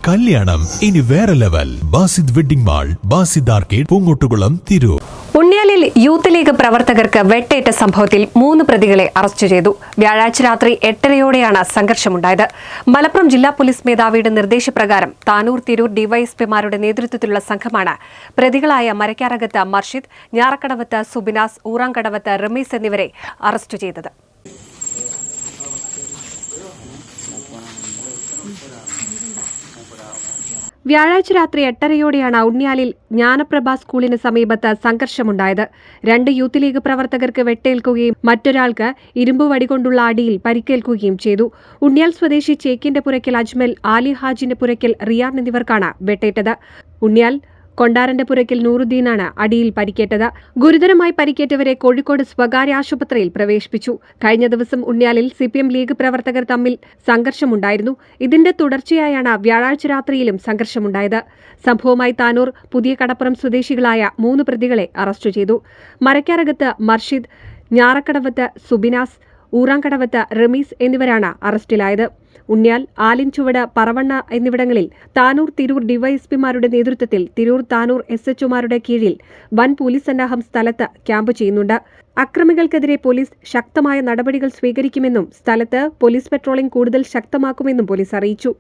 കല്യാണം ഇനി വേറെ level. Basid wedding mall, Basid arcade, Poongottukulam, Tirur. ഉണ്ണിയാലിൽ യൂത്ത് ലീഗ് പ്രവർത്തകർക്ക് വെട്ടേറ്റ സംഭവത്തിൽ 3 പ്രതികളെ അറസ്റ്റ് ചെയ്തു. വ്യാഴാഴ്ച രാത്രി 8:30യോടെയാണ് സംഘർഷമുണ്ടായത്. മലപ്പുറം ജില്ലാ പോലീസ് മേധാവിയുടെ നിർദ്ദേശപ്രകാരം താനൂർ, തിരൂർ ഡിവൈഎസ്പിമാരുടെ നേതൃത്വത്തിലുള്ള സംഘമാണ് പ്രതികളായ മരക്കാരകത്ത് മർഷിദ്, ഞാറക്കടവത്ത് സുബിനാസ്, ഊറാങ്കടവത്ത് റമീസ് എന്നിവരെ അറസ്റ്റ് ചെയ്തത്. വ്യാഴാഴ്ച രാത്രി 8:30യോടെയാണ് ഉണ്ണിയാലിൽ ജ്ഞാനപ്രഭ സ്കൂളിന് സമീപത്ത് സംഘർഷമുണ്ടായത്. 2 യൂത്ത് ലീഗ് പ്രവർത്തകർക്ക് വെട്ടേൽക്കുകയും മറ്റൊരാൾക്ക് ഇരുമ്പ് വടികൊണ്ടുള്ള അടിയിൽ പരിക്കേൽക്കുകയും ചെയ്തു. ഉണ്ണിയാൽ സ്വദേശി ചേക്കിന്റെ പുരയ്ക്കൽ അജ്മൽ, ആലി ഹാജിന്റെ പുരയ്ക്കൽ റിയാൻ എന്നിവർക്കാണ് വെട്ടേറ്റത്. ഉണ്ണിയാൽ കൊണ്ടാരന്റെ പുരയ്ക്കൽ നൂറുദ്ദീനാണ് അടിയിൽ പരിക്കേറ്റത്. ഗുരുതരമായി പരിക്കേറ്റവരെ കോഴിക്കോട് സ്വകാര്യ ആശുപത്രിയിൽ പ്രവേശിപ്പിച്ചു. കഴിഞ്ഞ ദിവസം ഉണ്ണിയാലിൽ CPM ലീഗ് പ്രവർത്തകർ തമ്മിൽ സംഘർഷമുണ്ടായിരുന്നു. ഇതിന്റെ തുടർച്ചയായാണ് വ്യാഴാഴ്ച രാത്രിയിലും സംഘർഷമുണ്ടായത്. സംഭവവുമായി താനൂർ പുതിയ കടപ്പുറം സ്വദേശികളായ 3 പ്രതികളെ അറസ്റ്റ് ചെയ്തു. മരക്കാരകത്ത് മർഷിദ്, ഞാറക്കടവത്ത് സുബിനാസ്, ഊറാങ്കടവത്ത് റമീസ് എന്നിവരാണ് അറസ്റ്റിലായത്. ഉണ്ണിയാൽ, ആലിൻചുവട്, പറവണ്ണ എന്നിവിടങ്ങളിൽ താനൂർ, തിരൂർ ഡിവൈഎസ്പിമാരുടെ നേതൃത്വത്തിൽ തിരൂർ, താനൂർ SHOമാരുടെ കീഴിൽ വൻ പോലീസ് സന്നാഹം സ്ഥലത്ത് ക്യാമ്പ് ചെയ്യുന്നുണ്ട്. അക്രമികൾക്കെതിരെ പോലീസ് ശക്തമായ നടപടികൾ സ്വീകരിക്കുമെന്നും സ്ഥലത്ത് പോലീസ് പെട്രോളിംഗ് കൂടുതൽ ശക്തമാക്കുമെന്നും പോലീസ് അറിയിച്ചു.